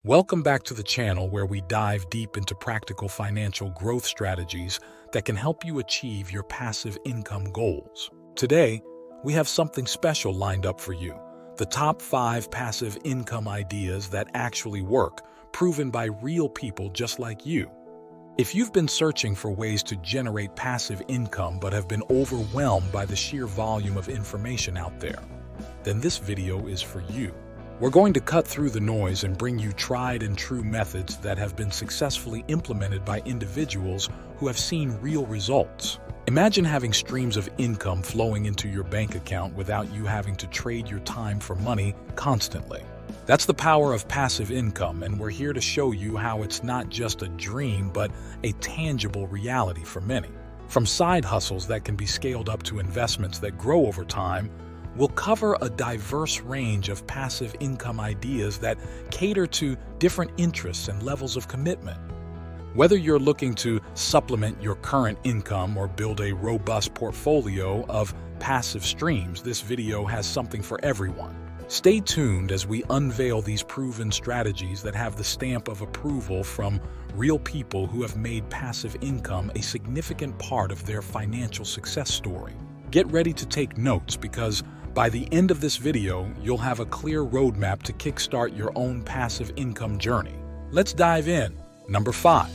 Welcome back to the channel where we dive deep into practical financial growth strategies that can help you achieve your passive income goals. Today, we have something special lined up for you: the top 5 passive income ideas that actually work, proven by real people just like you. If you've been searching for ways to generate passive income but have been overwhelmed by the sheer volume of information out there, then this video is for you. We're going to cut through the noise and bring you tried and true methods that have been successfully implemented by individuals who have seen real results. Imagine having streams of income flowing into your bank account without you having to trade your time for money constantly. That's the power of passive income, and we're here to show you how it's not just a dream but a tangible reality for many. From side hustles that can be scaled up to investments that grow over time, we'll cover a diverse range of passive income ideas that cater to different interests and levels of commitment. Whether you're looking to supplement your current income or build a robust portfolio of passive streams, this video has something for everyone. Stay tuned as we unveil these proven strategies that have the stamp of approval from real people who have made passive income a significant part of their financial success story. Get ready to take notes, because by the end of this video, you'll have a clear roadmap to kickstart your own passive income journey. Let's dive in. Number 5,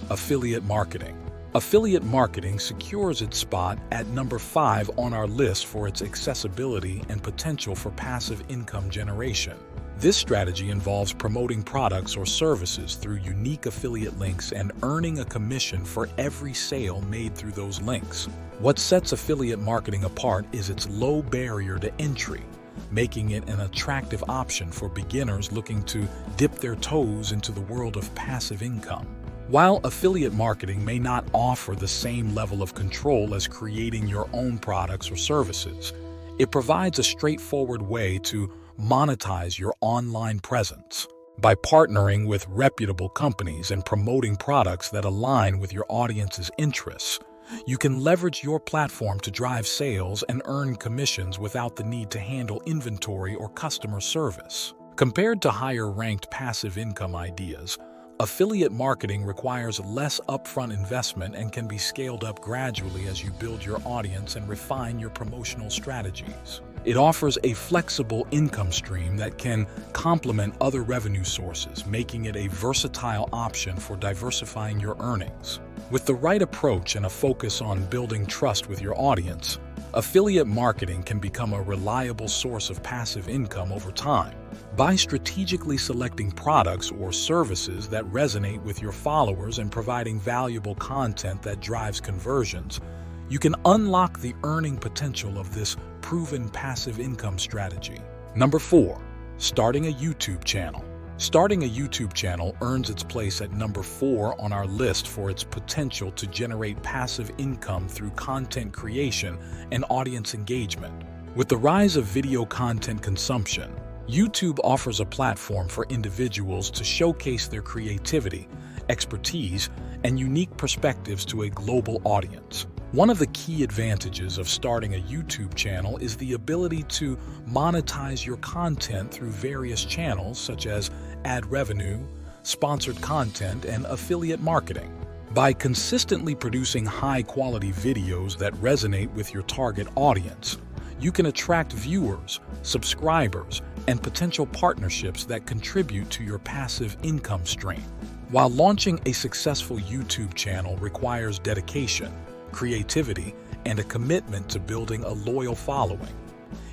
affiliate marketing. Affiliate marketing secures its spot at number 5 on our list for its accessibility and potential for passive income generation. This strategy involves promoting products or services through unique affiliate links and earning a commission for every sale made through those links. What sets affiliate marketing apart is its low barrier to entry, making it an attractive option for beginners looking to dip their toes into the world of passive income. While affiliate marketing may not offer the same level of control as creating your own products or services, it provides a straightforward way to monetize your online presence. By partnering with reputable companies and promoting products that align with your audience's interests, you can leverage your platform to drive sales and earn commissions without the need to handle inventory or customer service. Compared to higher-ranked passive income ideas, affiliate marketing requires less upfront investment and can be scaled up gradually as you build your audience and refine your promotional strategies. It offers a flexible income stream that can complement other revenue sources, making it a versatile option for diversifying your earnings. With the right approach and a focus on building trust with your audience, affiliate marketing can become a reliable source of passive income over time. By strategically selecting products or services that resonate with your followers and providing valuable content that drives conversions, you can unlock the earning potential of this proven passive income strategy. Number 4, starting a YouTube channel. Starting a YouTube channel earns its place at number 4 on our list for its potential to generate passive income through content creation and audience engagement. With the rise of video content consumption, YouTube offers a platform for individuals to showcase their creativity, expertise, and unique perspectives to a global audience. One of the key advantages of starting a YouTube channel is the ability to monetize your content through various channels such as ad revenue, sponsored content, and affiliate marketing. By consistently producing high-quality videos that resonate with your target audience, you can attract viewers, subscribers, and potential partnerships that contribute to your passive income stream. While launching a successful YouTube channel requires dedication, creativity, and a commitment to building a loyal following,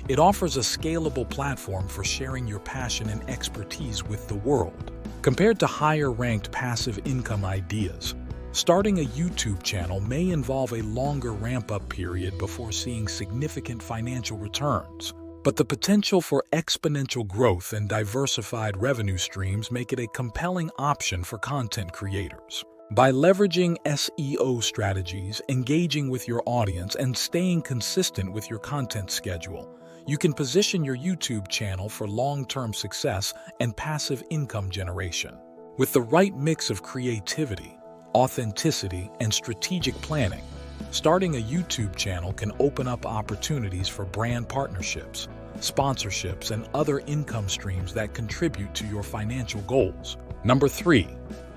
it offers a scalable platform for sharing your passion and expertise with the world. Compared to higher-ranked passive income ideas, starting a YouTube channel may involve a longer ramp-up period before seeing significant financial returns, but the potential for exponential growth and diversified revenue streams make it a compelling option for content creators. By leveraging SEO strategies, engaging with your audience, and staying consistent with your content schedule, you can position your YouTube channel for long-term success and passive income generation. With the right mix of creativity, authenticity, and strategic planning, starting a YouTube channel can open up opportunities for brand partnerships, sponsorships, and other income streams that contribute to your financial goals. Number 3.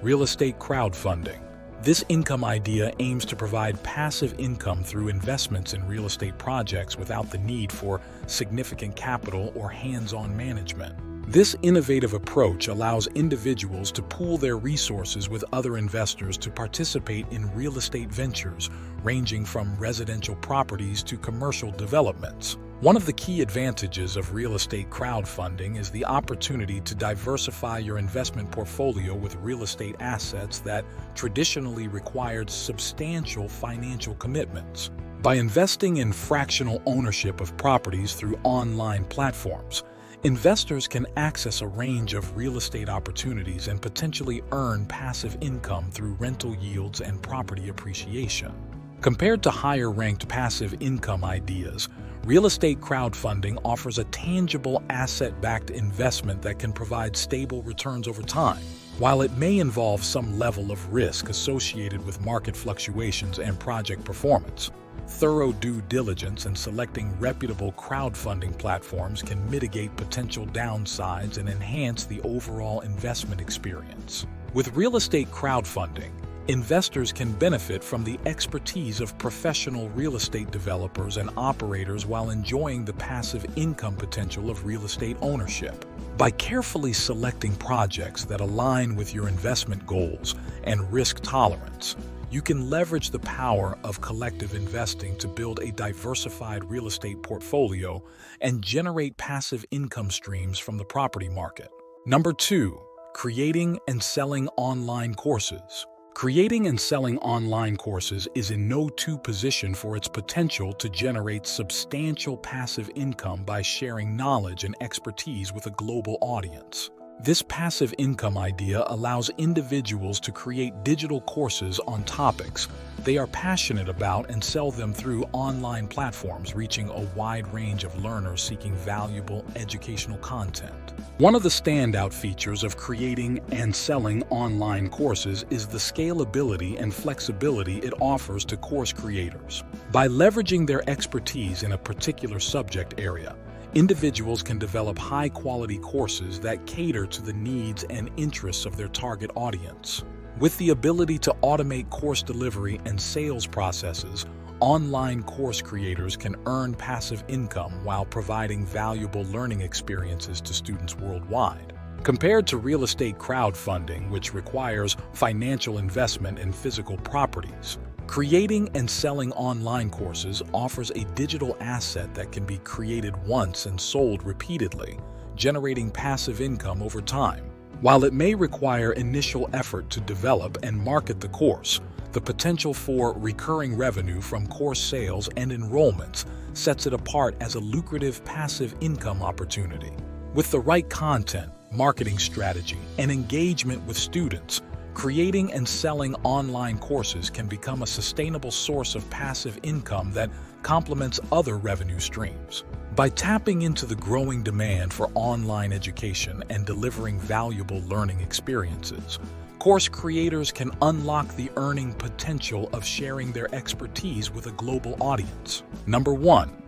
Real estate crowdfunding. This income idea aims to provide passive income through investments in real estate projects without the need for significant capital or hands-on management. This innovative approach allows individuals to pool their resources with other investors to participate in real estate ventures, ranging from residential properties to commercial developments. One of the key advantages of real estate crowdfunding is the opportunity to diversify your investment portfolio with real estate assets that traditionally required substantial financial commitments. By investing in fractional ownership of properties through online platforms, investors can access a range of real estate opportunities and potentially earn passive income through rental yields and property appreciation. Compared to higher-ranked passive income ideas, real estate crowdfunding offers a tangible asset-backed investment that can provide stable returns over time. While it may involve some level of risk associated with market fluctuations and project performance, thorough due diligence and selecting reputable crowdfunding platforms can mitigate potential downsides and enhance the overall investment experience. With real estate crowdfunding, investors can benefit from the expertise of professional real estate developers and operators while enjoying the passive income potential of real estate ownership. By carefully selecting projects that align with your investment goals and risk tolerance, you can leverage the power of collective investing to build a diversified real estate portfolio and generate passive income streams from the property market. Number 2. Creating and selling online courses. Creating and selling online courses is in no position for its potential to generate substantial passive income by sharing knowledge and expertise with a global audience. This passive income idea allows individuals to create digital courses on topics they are passionate about and sell them through online platforms, reaching a wide range of learners seeking valuable educational content. One of the standout features of creating and selling online courses is the scalability and flexibility it offers to course creators. By leveraging their expertise in a particular subject area, individuals can develop high-quality courses that cater to the needs and interests of their target audience. With the ability to automate course delivery and sales processes, online course creators can earn passive income while providing valuable learning experiences to students worldwide. Compared to real estate crowdfunding, which requires financial investment in physical properties, creating and selling online courses offers a digital asset that can be created once and sold repeatedly, generating passive income over time. While it may require initial effort to develop and market the course, the potential for recurring revenue from course sales and enrollments sets it apart as a lucrative passive income opportunity. With the right content, marketing strategy, and engagement with students, creating and selling online courses can become a sustainable source of passive income that complements other revenue streams. By tapping into the growing demand for online education and delivering valuable learning experiences, course creators can unlock the earning potential of sharing their expertise with a global audience. Number 1.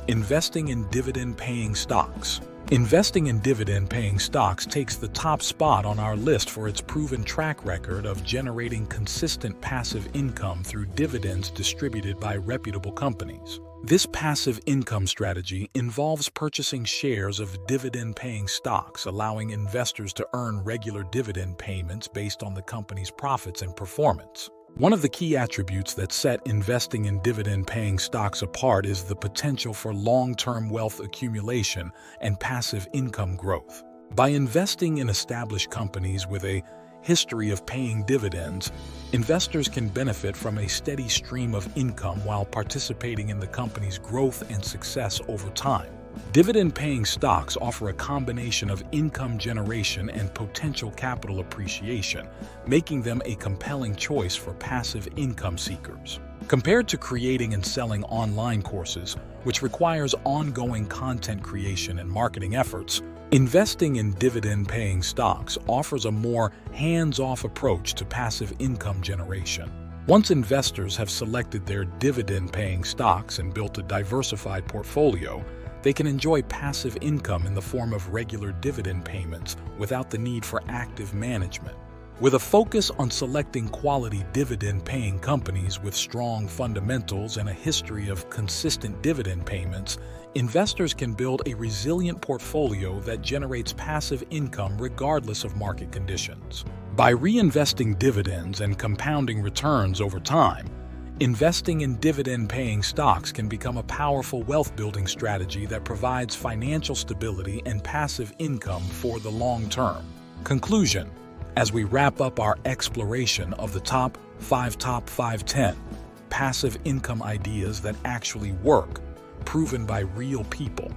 Investing in dividend-paying stocks. Investing in dividend-paying stocks takes the top spot on our list for its proven track record of generating consistent passive income through dividends distributed by reputable companies. This passive income strategy involves purchasing shares of dividend-paying stocks, allowing investors to earn regular dividend payments based on the company's profits and performance. One of the key attributes that set investing in dividend-paying stocks apart is the potential for long-term wealth accumulation and passive income growth. By investing in established companies with a history of paying dividends, investors can benefit from a steady stream of income while participating in the company's growth and success over time. Dividend-paying stocks offer a combination of income generation and potential capital appreciation, making them a compelling choice for passive income seekers. Compared to creating and selling online courses, which requires ongoing content creation and marketing efforts, investing in dividend-paying stocks offers a more hands-off approach to passive income generation. Once investors have selected their dividend-paying stocks and built a diversified portfolio, they can enjoy passive income in the form of regular dividend payments without the need for active management. With a focus on selecting quality dividend-paying companies with strong fundamentals and a history of consistent dividend payments, investors can build a resilient portfolio that generates passive income regardless of market conditions. By reinvesting dividends and compounding returns over time, investing in dividend-paying stocks can become a powerful wealth-building strategy that provides financial stability and passive income for the long term. Conclusion: as we wrap up our exploration of the top 5 passive income ideas that actually work, proven by real people,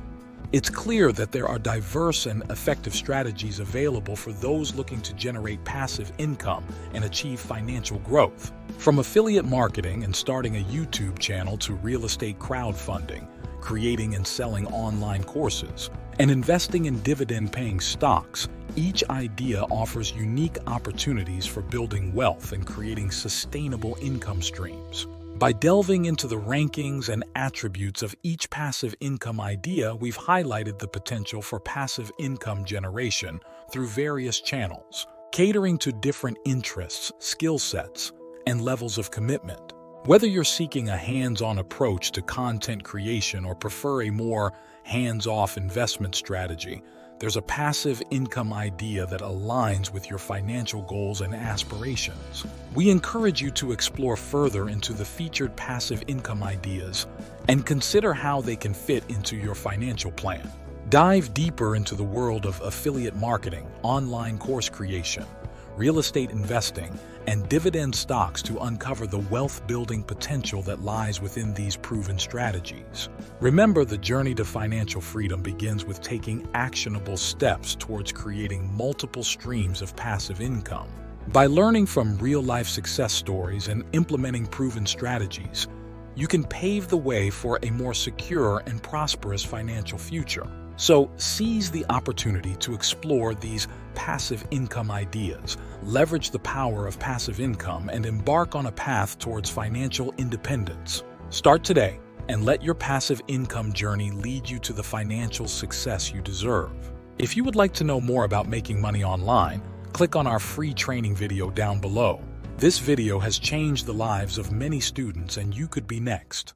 it's clear that there are diverse and effective strategies available for those looking to generate passive income and achieve financial growth. From affiliate marketing and starting a YouTube channel to real estate crowdfunding, creating and selling online courses, and investing in dividend-paying stocks, each idea offers unique opportunities for building wealth and creating sustainable income streams. By delving into the rankings and attributes of each passive income idea, we've highlighted the potential for passive income generation through various channels, catering to different interests, skill sets, and levels of commitment. Whether you're seeking a hands-on approach to content creation or prefer a more hands-off investment strategy, there's a passive income idea that aligns with your financial goals and aspirations. We encourage you to explore further into the featured passive income ideas and consider how they can fit into your financial plan. Dive deeper into the world of affiliate marketing, online course creation, real estate investing, and dividend stocks to uncover the wealth-building potential that lies within these proven strategies. Remember, the journey to financial freedom begins with taking actionable steps towards creating multiple streams of passive income. By learning from real-life success stories and implementing proven strategies, you can pave the way for a more secure and prosperous financial future. So seize the opportunity to explore these passive income ideas, leverage the power of passive income, and embark on a path towards financial independence. Start today and let your passive income journey lead you to the financial success you deserve. If you would like to know more about making money online, click on our free training video down below. This video has changed the lives of many students, and you could be next.